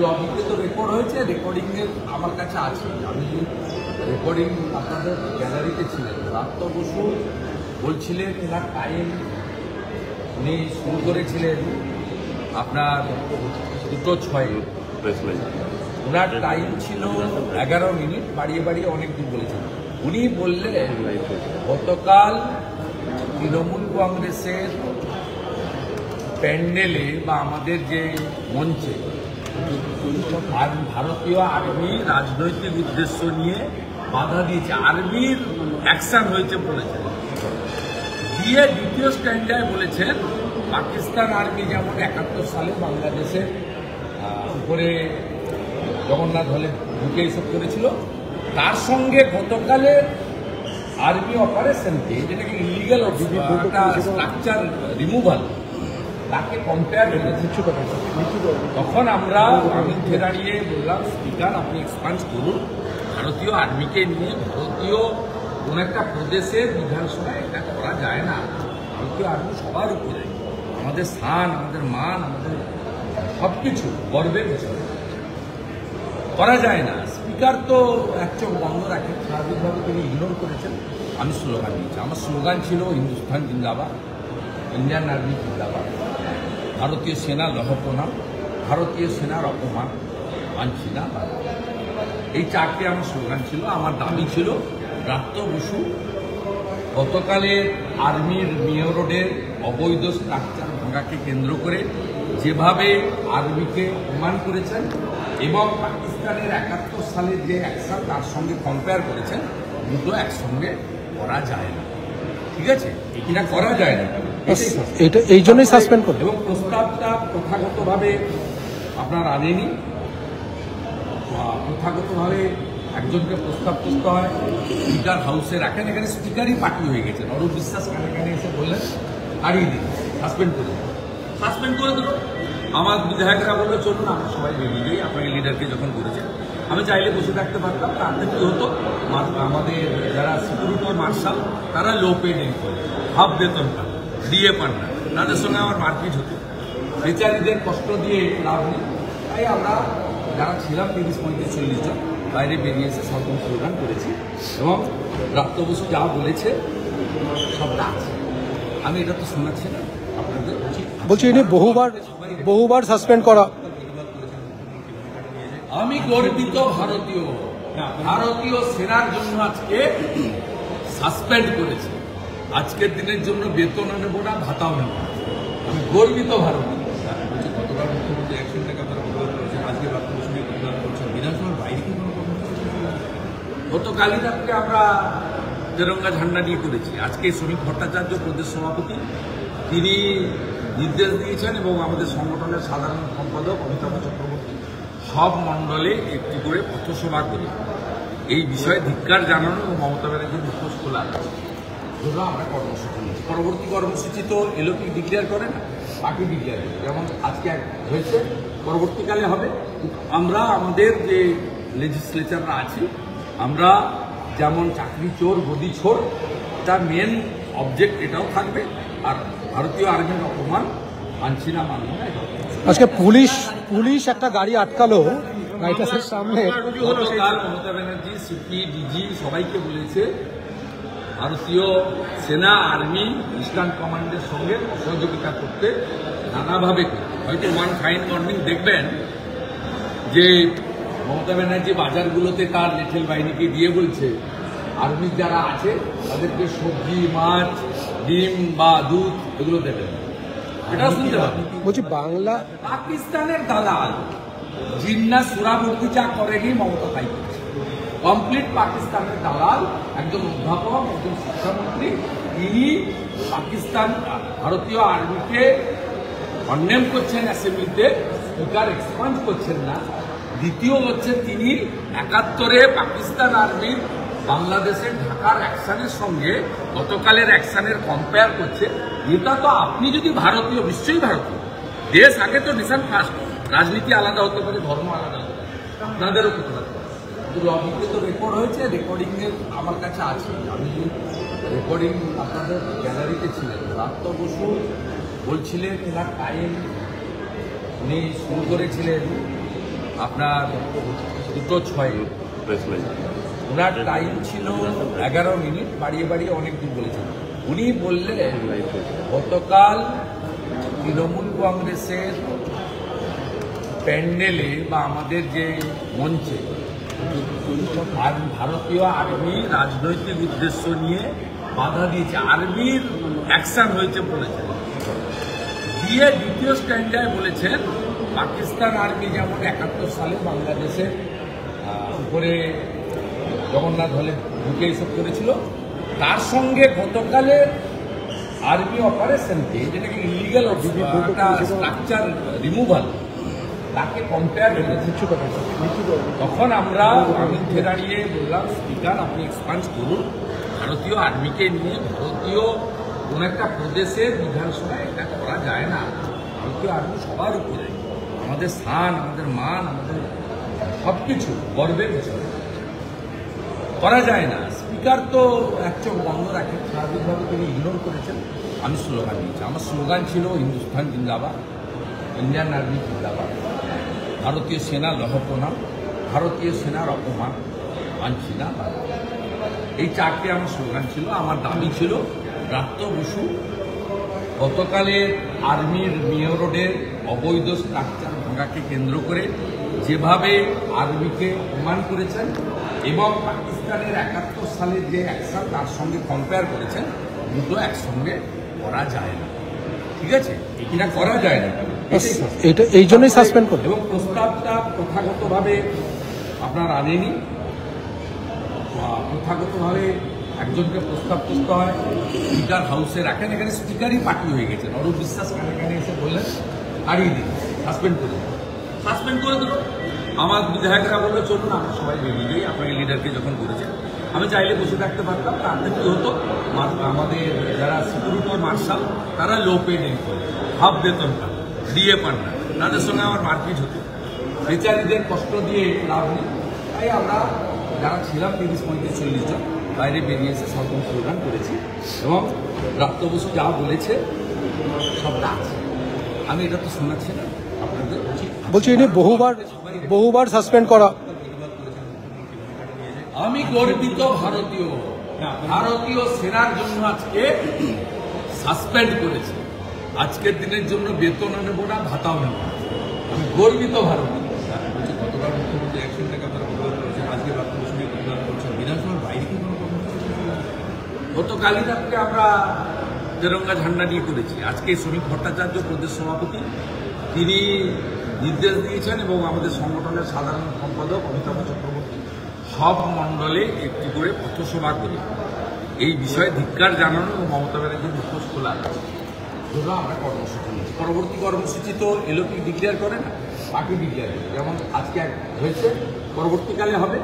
লবিতে তো রেকর্ড হয়েছে, রেকর্ডিংয়ের আমার কাছে আছে। আমি রেকর্ডিং আপনাদের গ্যালারিতে ছিলেন, ব্রাত্য বসু বলছিলেন এনার টাইম উনি শুরু করেছিলেন আপনার 2:06, ওনার টাইম ছিল 11 মিনিট, বাড়িয়ে বাড়িয়ে অনেক দূর বলেছেন। উনি বললেন গতকাল তৃণমূল কংগ্রেসের প্যান্ডেলে বা আমাদের যে মঞ্চে ভারতীয় আর্মি রাজনৈতিক উদ্দেশ্য নিয়ে বাধা দিয়েছে, আর্মির অ্যাকশন হয়েছে বলেছেন। দিয়ে দ্বিতীয় স্ট্যান্ডায় বলেছেন পাকিস্তান আর্মি যেমন 71 সালে বাংলাদেশের উপরে জগন্নাথ হলে ঢুকে এসব করেছিল, তার সঙ্গে গতকালের আর্মি অপারেশনকে যেটাকে ইলিগাল স্ট্রাকচার রিমুভাল তাকে কম্পেয়ার করেছে। তখন আমরা বিরুদ্ধে দাঁড়িয়ে বললাম, স্পিকার আপনি এক্সপান্স করুন, ভারতীয় আর্মিকে নিয়ে ভারতীয় কোন একটা প্রদেশের বিধানসভায় এটা করা যায় না। ভারতীয় আর্মি সবার উপরে, আমাদের স্থান, আমাদের মান, আমাদের সবকিছু গর্বের বিষয়, করা যায় না। স্পিকার তো এক চোখ বন্ধ রাখেন, স্বাভাবিকভাবে তিনি ইগনোর করেছেন। আমি স্লোগান দিয়েছি, আমার স্লোগান ছিল হিন্দুস্তান জিন্দাবাদ, ইন্ডিয়ান আর্মি জিন্দাবাদ, ভারতীয় সেনা লহ প্রণাম, ভারতীয় সেনার অপমান মানছি না। এই চারটে আমার স্লোগান ছিল। আমার দাবি ছিল ব্রাত্য বসু গতকালের আর্মির মেয়র রোডের অবৈধ স্ট্রাকচার ভাঙাকে কেন্দ্র করে যেভাবে আর্মিকে অপমান করেছেন এবং পাকিস্তানের 71 সালের যে অ্যাকশন তার সঙ্গে কম্পেয়ার করেছেন, দুটো একসঙ্গে করা যায় না। ঠিক আছে, এটা করা যায় না, এটা এই জন্যই সাসপেন্ড করবে। এবং প্রস্তাবটা প্রথাগতভাবে আপনার আনেনি, প্রথাগতভাবে একজনকে প্রস্তাব করতে হয়, স্পিকার হাউসে রাখেন। এখানে স্পিকারই পার্টি হয়ে গেছেন। অরূপ বিশ্বাস কানে এসে বললেন হারিয়ে দিন, সাসপেন্ড করে দিন, সাসপেন্ড করে দিল। আমার বিধায়করা বললো চলুন আমরা সবাই বেরিয়ে যাই, আপনাকে লিডারকে যখন করেছেন। আমি চাইলে বসে থাকতে পারতাম, তাতে কী হতো, আমাদের যারা সিকিউরিটি মার্শাল তারা লো পেড এমপ্লয়ি, হাফ বেতন পান, ডিএ পান না, তাদের সঙ্গে আমার মারপিট হতো। বেচারীদের কষ্ট দিয়ে লাভ নেই। তাই আমরা যারা ছিলাম 30-35-40 জন বাইরে বেরিয়ে এসে সরকার স্লোগান করেছি এবং ব্রাত্য বসু যা বলেছে সবটা আছে। আমি এটা তো শোনাচ্ছি না আপনাদের, বলছি ইনি বহুবার সাসপেন্ড করা। আমি গর্বিত ভারতীয় সেনার জন্য আজকে সাসপেন্ড করেছি। আজকের দিনের জন্য বেতনও নেব না, ভাতাও নেব না। আমি গর্বিত ভারতীয়। গতকাল মুখ্যমন্ত্রী 100 টাকা তারা প্রদান করেছেন, আজকে ব্রাত্য বসু প্রদান করছেন, বিধানসভার বাইরে কি কোনো গতকালই রাত্রে আমরা তেরঙ্গা ঝান্ডা নিয়ে করেছি। আজকে শ্রমিক ভট্টাচার্য প্রদেশ সভাপতি তিনি নির্দেশ দিয়েছেন এবং আমাদের সংগঠনের সাধারণ সম্পাদক অমিতাভ চক্রবর্তী সব মণ্ডলে একটি করে পথসভা করে এই বিষয়ে ধিক্কার জানানো এবং মমতা ব্যানার্জির মুখোশ খোলার জন্য আমরা কর্মসূচি নিয়েছি। পরবর্তী কর্মসূচি তো এলোকে ডিক্লেয়ার করে না, পার্টি ডিক্লেয়ার করে, যেমন আজকে হয়েছে, পরবর্তীকালে হবে। আমরা আমাদের যে লেজিসলেচাররা আছি, আমরা যেমন চাকরি চোর গদি চোর, তার মেন অবজেক্ট এটাও থাকবে। আর ভারতীয় আর্মির অপমান মানছি না, মানব না। আজকে পুলিশ একটা গাড়ি আটকালো হোয়াইট হাউসের সামনে। মমতা ব্যানার্জি সিপি ডিজি সবাইকে বলেছে ভারতীয় সেনা আর্মি ইস্টার্ন কমান্ডের সঙ্গে সহযোগিতা করতে নানাভাবে। হয়তো ওয়ান ফাইন মর্নিং দেখবেন যে মমতা ব্যানার্জি বাজারগুলোতে তার লেঠেল বাহিনীকে দিয়ে বলছে আর্মি যারা আছে তাদেরকে সবজি, মাছ, ডিম বা দুধ এগুলো দেবেন। এটা শুনতে পাবেন। বলছি বাংলা পাকিস্তানের দালাল জিন্না সুরাবর্তী যা করেনি মমতা তাই করছে। কমপ্লিট পাকিস্তানের দালাল একজন অধ্যাপক, একজন শিক্ষামন্ত্রী, তিনি পাকিস্তান ভারতীয় আর্মিকে কন্ডেম করছেন অ্যাসেম্বলিতে, স্পিকার এক্সপান্স করছেন না। দ্বিতীয় হচ্ছে তিনি 71-এ পাকিস্তান আর্মির বাংলাদেশের ঢাকার অ্যাকশনের সঙ্গে গতকালের অ্যাকশনের কম্পেয়ার করছে। এটা তো আপনি যদি ভারতীয়, নিশ্চয়ই ভারতীয় দেশ, আগে তো নেশন ফার্স্ট, রাজনীতি আলাদা হতে পারে, ধর্ম আলাদা হতে পারে, আপনাদেরও করতে পারে। লবিতে তো রেকর্ড হয়েছে, রেকর্ডিংয়ের আমার কাছে আছে। আমি রেকর্ডিং আপনাদের গ্যালারিতে ছিলেন, ব্রাত্য বসু বলছিলেন এনার টাইম উনি শুরু করেছিলেন আপনার 2:06 ওনার টাইম ছিল 11 মিনিট, বাড়িয়ে বাড়িয়ে অনেক দূর বলেছেন। উনি বললেন গতকাল তৃণমূল কংগ্রেসের প্যান্ডেলে বা আমাদের যে মঞ্চে ভারতীয় আর্মি রাজনৈতিক উদ্দেশ্য নিয়ে বাধা দিয়েছে, আর্মির অ্যাকশন হয়েছে বলেছেন। দিয়ে দ্বিতীয় স্ট্যান্ডায় বলেছেন পাকিস্তান আর্মি যেমন 71 সালে বাংলাদেশের উপরে জগন্নাথ হলে ঢুকে এসব করেছিল, তার সঙ্গে গতকালের আর্মি অপারেশনকে যেটাকে ইলিগাল স্ট্রাকচার রিমুভাল তাকে কম্পেয়ার করেছে। তখন আমরা বিরুদ্ধে দাঁড়িয়ে বললাম, স্পিকার আপনি এক্সপান্স করুন, ভারতীয় আর্মিকে নিয়ে ভারতীয় কোন একটা প্রদেশের বিধানসভায় এটা করা যায় না। ভারতীয় আর্মি সবার উপরে, আমাদের স্থান, আমাদের মান, আমাদের সবকিছু গর্বের বিষয়, করা যায় না। স্পিকার তো এক চোখ বন্ধ রাখেন, স্বাভাবিকভাবে তিনি ইগনোর করেছেন। আমি স্লোগান দিয়েছি, আমার স্লোগান ছিল হিন্দুস্তান জিন্দাবাদ, ইন্ডিয়ান আর্মি জিন্দাবাদ, ভারতীয় সেনা লহপনা, ভারতীয় সেনার অপমান মানছি না। এই চারটে আমার স্লোগান ছিল। আমার দাবি ছিল ব্রাত্য বসু গতকালের আর্মির মেয়র রোডের অবৈধ স্ট্রাকচার ভাঙাকে কেন্দ্র করে যেভাবে আর্মিকে অপমান করেছেন এবং পাকিস্তানের 71 সালের যে অ্যাকশন তার সঙ্গে কম্পেয়ার করেছেন, দুটো একসঙ্গে করা যায় না। ঠিক আছে, এটা করা যায় না, এটা এই জন্যই সাসপেন্ড করে। এবং প্রস্তাবটা প্রথাগতভাবে আপনার আনেনি। প্রথাগতভাবে একজনকে প্রস্তাব করতে হয়, স্পিকার হাউসে রাখেন। এখানে স্পিকারই পার্টি হয়ে গেছেন। অরূপ বিশ্বাস এখানে এসে বললেন হারিয়ে দিন, সাসপেন্ড করে দিন। সাসপেন্ড করে দিল। আমার বিধায়করা বললো চলুন আমরা সবাই বেরিয়ে যাই, আপনাকে লিডারকে যখন করেছেন। আমি চাইলে বসে থাকতে পারতাম, তাতে কী হতো, আমাদের যারা সিকিউরিটি মার্শাল তারা লো পে নেই করে হাফ বেতন পান, দিয়ে পান না, তাদের সঙ্গে আমার মারপিট হতো। বেচারীদের কষ্ট দিয়ে লাভ নেই। তাই আমরা যারা ছিলাম 30-35-40 জন বাইরে বেরিয়ে এসে সরকার স্লোগান করেছি এবং ব্রাত্য বসু যা বলেছে সবটা আছে। আমি এটা তো শোনাচ্ছি না আপনাদের, বলছি ইনি বহুবার সাসপেন্ড করা। আমি গর্বিত ভারতীয় সেনার জন্য আজকে সাসপেন্ড করেছে। আজকের দিনের জন্য বেতনও নেব না, ভাতাও নেব না। আমি গর্বিত ভারতীয়। গতকাল মুখ্যমন্ত্রী অ্যাকশনটাকে আপনারা প্রতিবাদ করেছেন, আজকে ব্রাত্য বসু নিয়ে প্রতিবাদ করছেন। বিধানসভার বাইরে কি কোনো কর্মসূচি? গতকালই রাত্রে আমরা তেরঙ্গা ঝান্ডা নিয়ে করেছি। আজকে শ্রমিক ভট্টাচার্য প্রদেশ সভাপতি তিনি নির্দেশ দিয়েছেন এবং আমাদের সংগঠনের সাধারণ সম্পাদক অমিতাভ চক্রবর্তী সব মণ্ডলে একটি করে পথসভা করে এই বিষয়ে ধিক্কার জানানো এবং মমতা ব্যানার্জির মুখোশ খোলার জন্য আমরা কর্মসূচি নিয়েছি। পরবর্তী কর্মসূচি তো এলওপি ডিক্লেয়ার করে না, পার্টি ডিক্লেয়ার করে। যেমন আজকে হয়েছে, পরবর্তীকালে হবে।